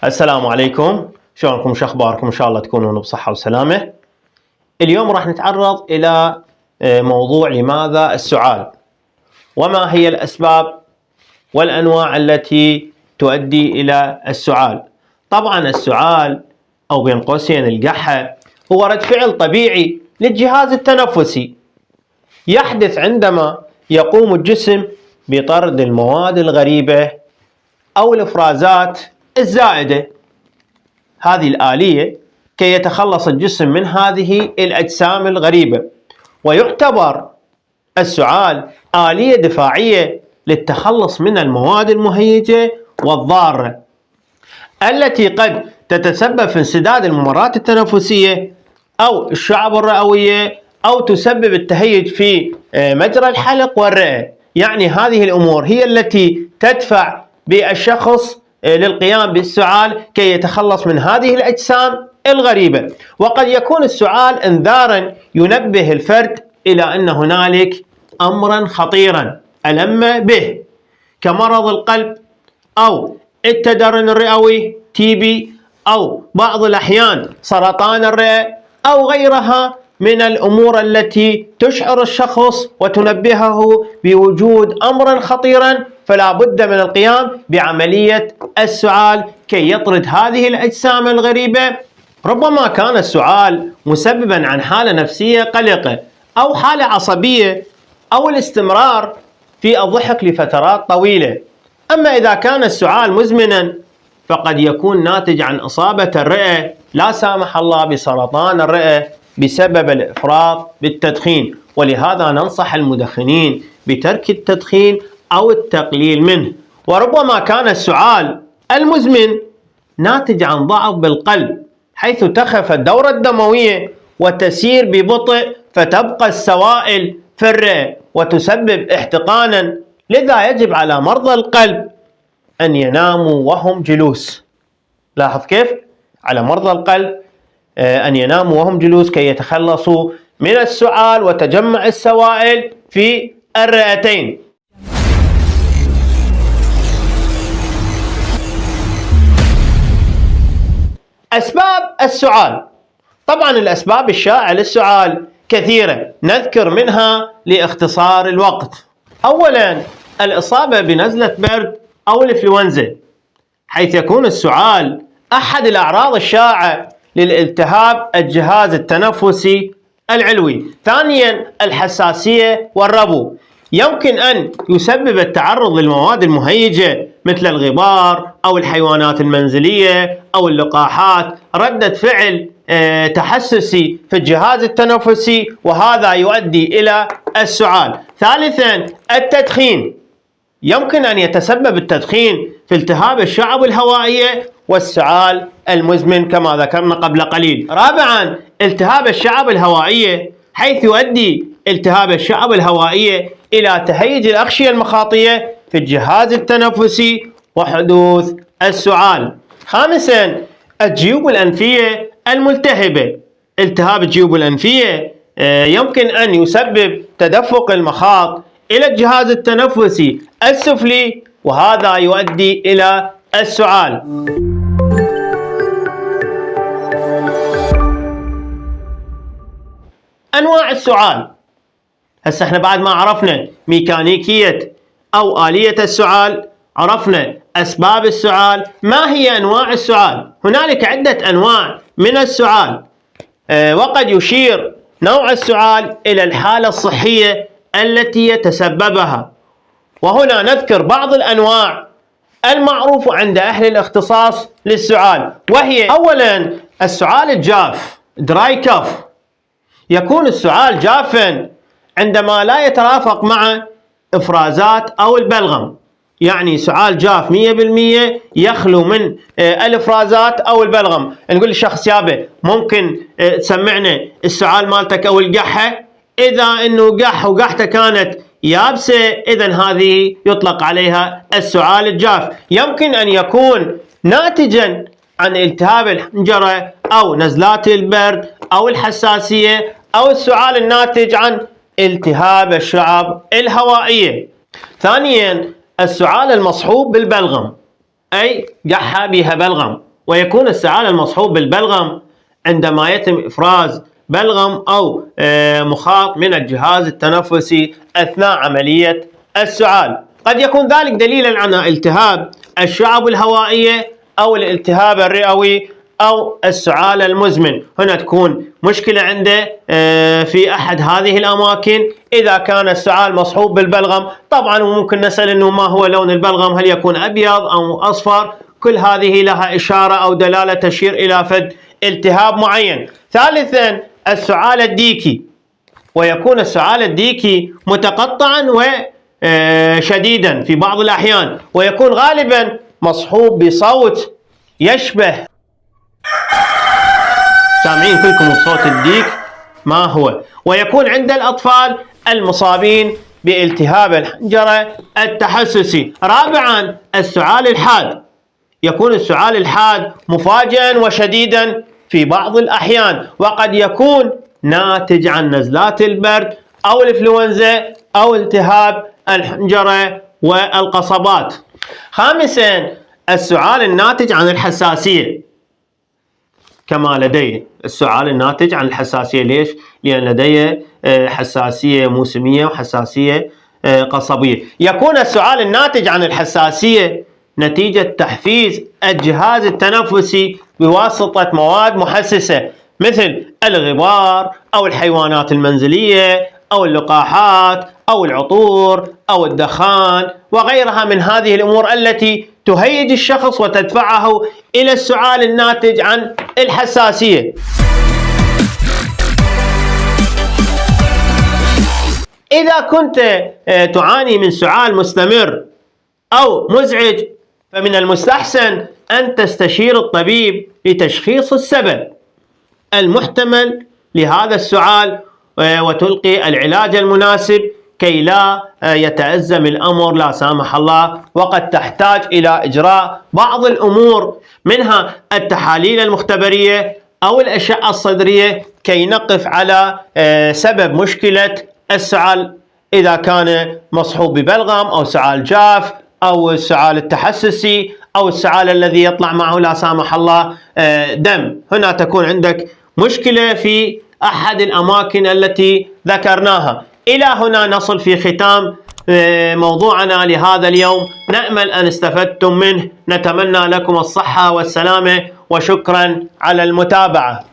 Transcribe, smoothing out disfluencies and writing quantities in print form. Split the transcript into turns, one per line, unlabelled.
السلام عليكم، شلونكم؟ شو اخباركم؟ ان شاء الله تكونون بصحة وسلامة. اليوم راح نتعرض الى موضوع لماذا السعال، وما هي الاسباب والانواع التي تؤدي الى السعال. طبعا السعال او بين قوسين القحة هو رد فعل طبيعي للجهاز التنفسي، يحدث عندما يقوم الجسم بطرد المواد الغريبة او الافرازات الزائدة. هذه الآلية كي يتخلص الجسم من هذه الأجسام الغريبة، ويعتبر السعال آلية دفاعية للتخلص من المواد المهيجة والضارة التي قد تتسبب في انسداد الممرات التنفسية أو الشعب الرئوية أو تسبب التهيج في مجرى الحلق والرئة. يعني هذه الأمور هي التي تدفع بالشخص للقيام بالسعال كي يتخلص من هذه الأجسام الغريبة. وقد يكون السعال انذارا ينبه الفرد إلى أن هنالك أمرا خطيرا ألم به، كمرض القلب أو التدرن الرئوي TB، أو بعض الأحيان سرطان الرئة أو غيرها من الأمور التي تشعر الشخص وتنبهه بوجود أمرا خطيرا، فلا بد من القيام بعملية السعال كي يطرد هذه الأجسام الغريبة. ربما كان السعال مسببا عن حالة نفسية قلقة أو حالة عصبية أو الاستمرار في الضحك لفترات طويلة. أما إذا كان السعال مزمنا فقد يكون ناتج عن إصابة الرئة لا سامح الله بسرطان الرئة بسبب الإفراط بالتدخين، ولهذا ننصح المدخنين بترك التدخين أو التقليل منه. وربما كان السعال المزمن ناتج عن ضعف بالقلب، حيث تخف الدورة الدموية وتسير ببطء فتبقى السوائل في الرئة وتسبب احتقانا. لذا يجب على مرضى القلب أن يناموا وهم جلوس. لاحظ كيف؟ على مرضى القلب أن يناموا وهم جلوس كي يتخلصوا من السعال وتجمع السوائل في الرئتين. أسباب السعال. طبعا الأسباب الشائعة للسعال كثيرة، نذكر منها لاختصار الوقت. أولا الإصابة بنزلة برد أو الإنفلونزا، حيث يكون السعال أحد الأعراض الشائعة للالتهاب الجهاز التنفسي العلوي. ثانيا الحساسية والربو، يمكن أن يسبب التعرض للمواد المهيجة مثل الغبار أو الحيوانات المنزلية أو اللقاحات ردة فعل تحسسي في الجهاز التنفسي، وهذا يؤدي إلى السعال. ثالثا التدخين، يمكن أن يتسبب التدخين في التهاب الشعب الهوائية والسعال المزمن كما ذكرنا قبل قليل. رابعا التهاب الشعب الهوائية، حيث يؤدي التهاب الشعب الهوائية إلى تهيج الأغشية المخاطية في الجهاز التنفسي وحدوث السعال. خامسا الجيوب الأنفية الملتهبة، التهاب الجيوب الأنفية يمكن أن يسبب تدفق المخاط إلى الجهاز التنفسي السفلي، وهذا يؤدي إلى السعال. أنواع السعال. هسه احنا بعد ما عرفنا ميكانيكية أو آلية السعال، عرفنا أسباب السعال، ما هي أنواع السعال؟ هنالك عدة أنواع من السعال، وقد يشير نوع السعال إلى الحالة الصحية التي يتسببها. وهنا نذكر بعض الأنواع المعروفة عند أهل الاختصاص للسعال، وهي أولا السعال الجاف dry cough، يكون السعال جافا عندما لا يترافق مع إفرازات أو البلغم، يعني سعال جاف 100% يخلو من الإفرازات أو البلغم. نقول للشخص يابا ممكن تسمعنا السعال مالتك أو القحة؟ إذا إنه قح وقحته كانت يابسة إذن هذه يطلق عليها السعال الجاف. يمكن أن يكون ناتجا عن التهاب الحنجرة أو نزلات البرد أو الحساسية أو السعال الناتج عن التهاب الشعب الهوائية. ثانيا السعال المصحوب بالبلغم، أي قحة بها بلغم، ويكون السعال المصحوب بالبلغم عندما يتم إفراز بلغم أو مخاط من الجهاز التنفسي أثناء عملية السعال. قد يكون ذلك دليلا على التهاب الشعب الهوائية أو الالتهاب الرئوي أو السعال المزمن. هنا تكون مشكلة عنده في أحد هذه الأماكن إذا كان السعال مصحوب بالبلغم. طبعا ممكن نسأل أنه ما هو لون البلغم، هل يكون أبيض أو أصفر؟ كل هذه لها إشارة أو دلالة تشير إلى فد التهاب معين. ثالثا السعال الديكي، ويكون السعال الديكي متقطعا وشديدا في بعض الأحيان، ويكون غالبا مصحوب بصوت يشبه، سامعين كلكم صوت الديك ما هو، ويكون عند الأطفال المصابين بالتهاب الحنجرة التحسسي. رابعا السعال الحاد، يكون السعال الحاد مفاجئا وشديدا في بعض الأحيان، وقد يكون ناتج عن نزلات البرد أو الإنفلونزا أو التهاب الحنجرة والقصبات. خامسا السعال الناتج عن الحساسية، كما لدي السعال الناتج عن الحساسية. ليش؟ لأن لدي حساسية موسمية وحساسية قصبية. يكون السعال الناتج عن الحساسية نتيجة تحفيز الجهاز التنفسي بواسطة مواد محسسة مثل الغبار أو الحيوانات المنزلية أو اللقاحات أو العطور أو الدخان وغيرها من هذه الأمور التي تهيج الشخص وتدفعه إلى السعال الناتج عن الحساسية. إذا كنت تعاني من سعال مستمر أو مزعج، فمن المستحسن أن تستشير الطبيب لتشخيص السبب المحتمل لهذا السعال وتلقي العلاج المناسب كي لا يتأزم الأمر لا سامح الله. وقد تحتاج إلى إجراء بعض الأمور منها التحاليل المختبرية أو الأشعة الصدرية كي نقف على سبب مشكلة السعال، إذا كان مصحوب ببلغم أو سعال جاف أو السعال التحسسي أو السعال الذي يطلع معه لا سامح الله دم. هنا تكون عندك مشكلة في أحد الأماكن التي ذكرناها. إلى هنا نصل في ختام موضوعنا لهذا اليوم، نأمل أن استفدتم منه. نتمنى لكم الصحة والسلامة وشكرا على المتابعة.